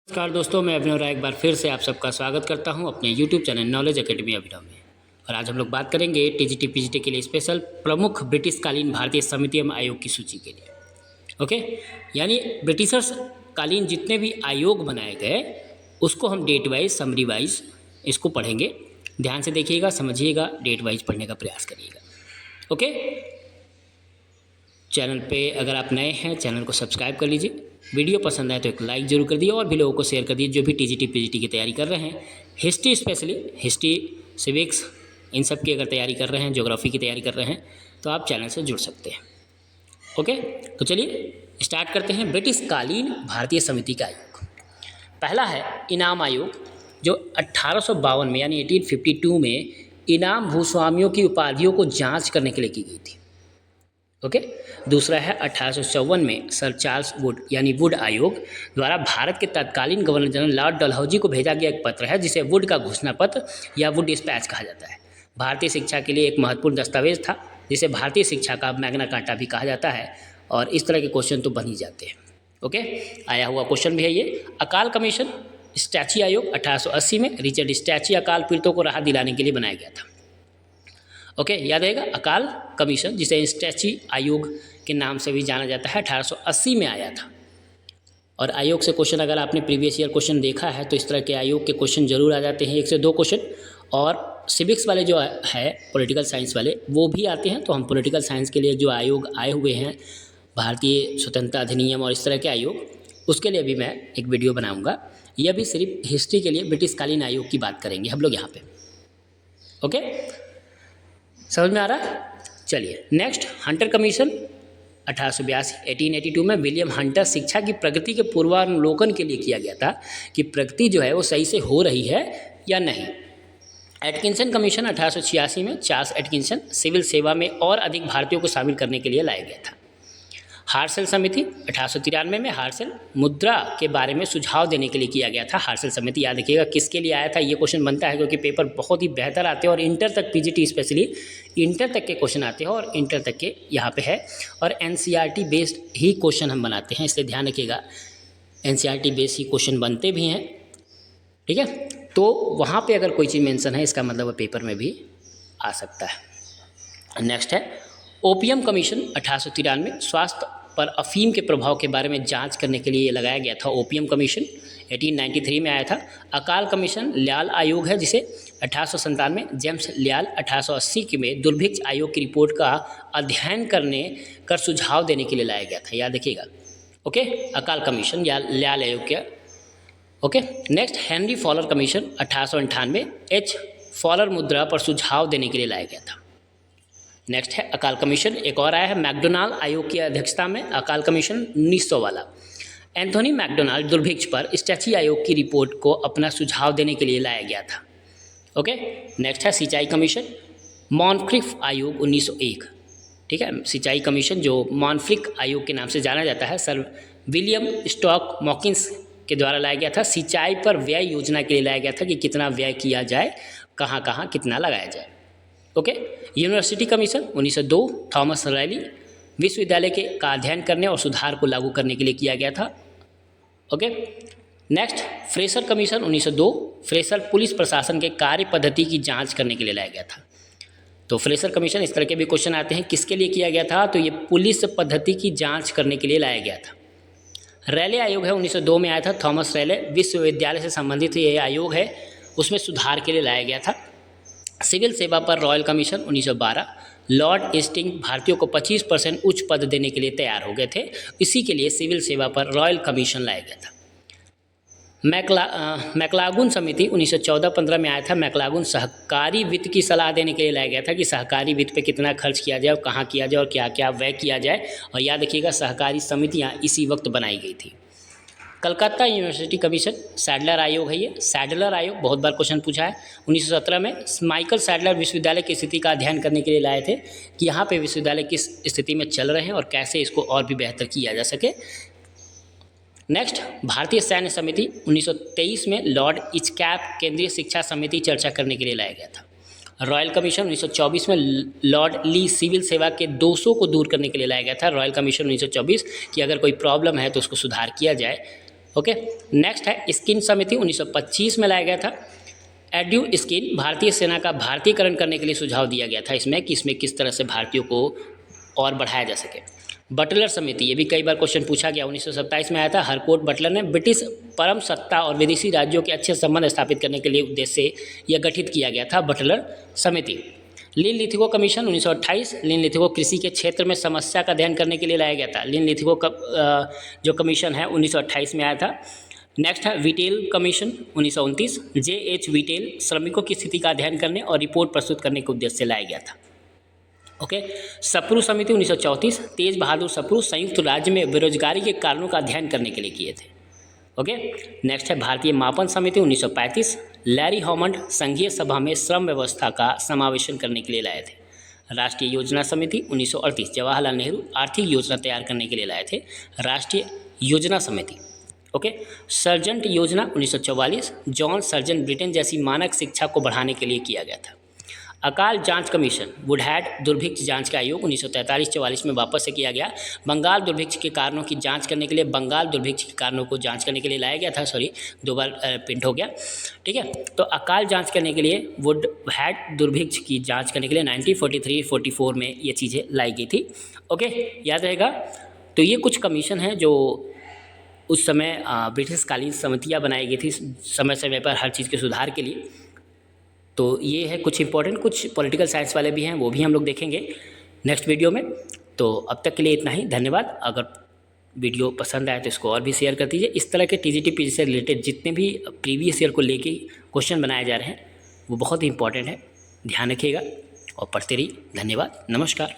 नमस्कार दोस्तों, मैं अभिनव राय एक बार फिर से आप सबका स्वागत करता हूं अपने यूट्यूब चैनल नॉलेज एकेडमी अभिनव में। और आज हम लोग बात करेंगे टीजीटी पीजीटी के लिए स्पेशल प्रमुख ब्रिटिशकालीन भारतीय समिति एवं आयोग की सूची के लिए। ओके, यानी ब्रिटिशर्स कालीन जितने भी आयोग बनाए गए उसको हम डेट वाइज समरी वाइज इसको पढ़ेंगे। ध्यान से देखिएगा, समझिएगा, डेट वाइज पढ़ने का प्रयास करिएगा। ओके, चैनल पे अगर आप नए हैं चैनल को सब्सक्राइब कर लीजिए। वीडियो पसंद आए तो एक लाइक जरूर कर दिए और भी लोगों को शेयर कर दीजिए जो भी टीजीटी पीजीटी की तैयारी कर रहे हैं। हिस्ट्री स्पेशली हिस्ट्री, सिविक्स, इन सब की अगर तैयारी कर रहे हैं, ज्योग्राफी की तैयारी कर रहे हैं तो आप चैनल से जुड़ सकते हैं। ओके, तो चलिए स्टार्ट करते हैं। ब्रिटिशकालीन भारतीय समिति का आयोग पहला है इनाम आयोग, जो 1852 में यानी 1852 में इनाम भूस्वामियों की उपाधियों को जाँच करने के लिए की गई थी। ओके, दूसरा है 1854 में सर चार्ल्स वुड यानी वुड आयोग द्वारा भारत के तत्कालीन गवर्नर जनरल लॉर्ड डलहौजी को भेजा गया एक पत्र है जिसे वुड का घोषणा पत्र या वुड डिस्पैच कहा जाता है। भारतीय शिक्षा के लिए एक महत्वपूर्ण दस्तावेज था जिसे भारतीय शिक्षा का मैग्ना कार्टा भी कहा जाता है। और इस तरह के क्वेश्चन तो बन ही जाते हैं। ओके, आया हुआ क्वेश्चन भी है ये। अकाल कमीशन स्टैची आयोग 1880 में रिचर्ड स्टैची अकाल पीड़ितों को राहत दिलाने के लिए बनाया गया था। ओके, याद रहेगा अकाल कमीशन, जिसे स्टैची आयोग के नाम से भी जाना जाता है, 1880 में आया था। और आयोग से क्वेश्चन अगर आपने प्रीवियस ईयर क्वेश्चन देखा है तो इस तरह के आयोग के क्वेश्चन जरूर आ जाते हैं, 1 से 2 क्वेश्चन। और सिविक्स वाले जो है पॉलिटिकल साइंस वाले वो भी आते हैं। तो हम पॉलिटिकल साइंस के लिए जो आयोग आए हुए हैं, भारतीय स्वतंत्रता अधिनियम और इस तरह के आयोग, उसके लिए भी मैं एक वीडियो बनाऊँगा। यह भी सिर्फ हिस्ट्री के लिए ब्रिटिशकालीन आयोग की बात करेंगे हम लोग यहाँ पे। ओके, समझ में आ रहा है? चलिए नेक्स्ट, हंटर कमीशन 1882 में विलियम हंटर शिक्षा की प्रगति के पूर्वावलोकन के लिए किया गया था कि प्रगति जो है वो सही से हो रही है या नहीं। एटकिंसन कमीशन 1886 में चार्ल्स एटकिंसन सिविल सेवा में और अधिक भारतीयों को शामिल करने के लिए लाया गया था। हार्सेल समिति 1893 में हार्सेल मुद्रा के बारे में सुझाव देने के लिए किया गया था। हार्सेल समिति याद रखिएगा किसके लिए आया था, ये क्वेश्चन बनता है क्योंकि पेपर बहुत ही बेहतर आते हैं और इंटर तक पीजीटी स्पेशली इंटर तक के क्वेश्चन आते हैं और इंटर तक के यहाँ पे है। और एनसीईआरटी बेस्ड ही क्वेश्चन हम बनाते हैं, इसलिए ध्यान रखिएगा एनसीईआरटी बेस्ड ही क्वेश्चन बनते भी हैं। ठीक है, तो वहाँ पर अगर कोई चीज़ मेंशन है इसका मतलब वो पेपर में भी आ सकता है। नेक्स्ट है ओपियम कमीशन 1893 स्वास्थ्य पर अफीम के प्रभाव के बारे में जांच करने के लिए लगाया गया था। ओपियम कमीशन 1893 में आया था। अकाल कमीशन ल्याल आयोग है जिसे 1897 जेम्स ल्याल 1880 के में दुर्भिक्ष आयोग की रिपोर्ट का अध्ययन कर सुझाव देने के लिए लाया गया था। याद रखिएगा। ओके, अकाल कमीशन या ल्याल आयोग क्या। Okay, next Henry Fowler commission 1898 H Fowler मुद्रा पर सुझाव देने के लिए लाया गया था। नेक्स्ट है अकाल कमीशन, एक और आया है मैकडोनाल्ड आयोग की अध्यक्षता में अकाल कमीशन 1900 वाला। एंथोनी मैकडोनाल्ड दुर्भिक्ष पर स्टैची आयोग की रिपोर्ट को अपना सुझाव देने के लिए लाया गया था। ओके, नेक्स्ट है सिंचाई कमीशन मॉन्फ्रिक आयोग 1901। ठीक है, सिंचाई कमीशन जो मॉन्फ्रिक आयोग के नाम से जाना जाता है, सर विलियम स्टॉक मॉकिंस के द्वारा लाया गया था। सिंचाई पर व्यय योजना के लिए लाया गया था कि कितना व्यय किया जाए, कहाँ कहाँ कितना लगाया जाए। Okay, university commission 1902 Thomas rally विश्वविद्यालय का अध्ययन करने और सुधार को लागू करने के लिए किया गया था। Okay, next fresher commission 1902 fresher police प्रशासन के कार्य पद्धति की जांच करने के लिए लाया गया था। तो फ्रेशर कमीशन इस तरह के भी क्वेश्चन आते हैं, किसके लिए किया गया था, तो ये पुलिस पद्धति की जाँच करने के लिए लाया गया था। रैले आयोग है 1902 में आया था। थॉमस रैले विश्वविद्यालय से संबंधित ये आयोग है, उसमें सुधार के लिए लाया गया था। सिविल सेवा पर रॉयल कमीशन 1912 लॉर्ड हेस्टिंग भारतीयों को 25% उच्च पद देने के लिए तैयार हो गए थे, इसी के लिए सिविल सेवा पर रॉयल कमीशन लाया गया था। मैकलागुन समिति 1914-15 में आया था। मैकलागुन सहकारी वित्त की सलाह देने के लिए लाया गया था कि सहकारी वित्त पे कितना खर्च किया जाए और कहाँ किया जाए और क्या क्या व्यय किया जाए। और याद रखिएगा सहकारी समितियाँ इसी वक्त बनाई गई थी। कलकत्ता यूनिवर्सिटी कमीशन सैडलर आयोग है। ये सैडलर आयोग बहुत बार क्वेश्चन पूछा है। 1917 में माइकल सैडलर विश्वविद्यालय की स्थिति का अध्ययन करने के लिए लाए थे कि यहाँ पे विश्वविद्यालय किस स्थिति में चल रहे हैं और कैसे इसको और भी बेहतर किया जा सके। नेक्स्ट भारतीय सैन्य समिति 1923 में लॉर्ड इचकैप केंद्रीय शिक्षा समिति चर्चा करने के लिए लाया गया था। रॉयल कमीशन 1924 में लॉर्ड ली सिविल सेवा के दोषों को दूर करने के लिए लाया गया था। रॉयल कमीशन 1924 कि अगर कोई प्रॉब्लम है तो उसको सुधार किया जाए। ओके, नेक्स्ट है स्किन समिति, 1925 में लाया गया था। एड्यू स्किन, भारतीय सेना का भारतीयकरण करने के लिए सुझाव दिया गया था इसमें कि इसमें किस तरह से भारतीयों को और बढ़ाया जा सके। बटलर समिति, ये भी कई बार क्वेश्चन पूछा गया, 1927 में आया था। हरकोट बटलर ने ब्रिटिश परम सत्ता और विदेशी राज्यों के अच्छे संबंध स्थापित करने के लिए उद्देश्य से यह गठित किया गया था, बटलर समिति। लिन लिथिगो कमीशन, 1928, लिन लिथिगो कृषि के क्षेत्र में समस्या का अध्ययन करने के लिए लाया गया था। लिन लिथिगो जो कमीशन है 1928 में आया था। नेक्स्ट है विटेल कमीशन, 1929, J.H. विटेल श्रमिकों की स्थिति का अध्ययन करने और रिपोर्ट प्रस्तुत करने के उद्देश्य से लाया गया था। ओके, सप्रू समिति, 1934, तेज बहादुर सप्रू संयुक्त राज्य में बेरोजगारी के कारणों का अध्ययन करने के लिए किए थे। ओके, नेक्स्ट है भारतीय मापन समिति, 1935, लैरी हॉमंड संघीय सभा में श्रम व्यवस्था का समावेशन करने के लिए लाए थे। राष्ट्रीय योजना समिति, 1938, जवाहरलाल नेहरू आर्थिक योजना तैयार करने के लिए लाए थे, राष्ट्रीय योजना समिति। ओके, सर्जेंट योजना, 1944, जॉन सर्जेंट ब्रिटेन जैसी मानक शिक्षा को बढ़ाने के लिए किया गया था। अकाल जांच कमीशन, वुडहैड दुर्भिक्ष जांच का आयोग, 1943-44 में वापस से किया गया। बंगाल दुर्भिक्ष के कारणों की जांच करने के लिए, बंगाल दुर्भिक्ष के कारणों को जांच करने के लिए लाया गया था, सॉरी 2 बार प्रिंट हो गया, ठीक है। तो अकाल जांच करने के लिए, वुडहैड दुर्भिक्ष की जांच करने के लिए 1943-44 में ये चीज़ें लाई गई थी। ओके, याद रहेगा। तो ये कुछ कमीशन हैं जो उस समय ब्रिटिश कालीन समितियाँ बनाई गई थी समय समय पर हर चीज़ के सुधार के लिए। तो ये है कुछ इंपॉर्टेंट, कुछ पॉलिटिकल साइंस वाले भी हैं, वो भी हम लोग देखेंगे नेक्स्ट वीडियो में। तो अब तक के लिए इतना ही, धन्यवाद। अगर वीडियो पसंद आए तो इसको और भी शेयर कर दीजिए। इस तरह के TGT से रिलेटेड जितने भी प्रीवियस ईयर को लेके क्वेश्चन बनाए जा रहे हैं वो बहुत ही इंपॉर्टेंट है, ध्यान रखिएगा और पढ़ते रहिए। धन्यवाद, नमस्कार।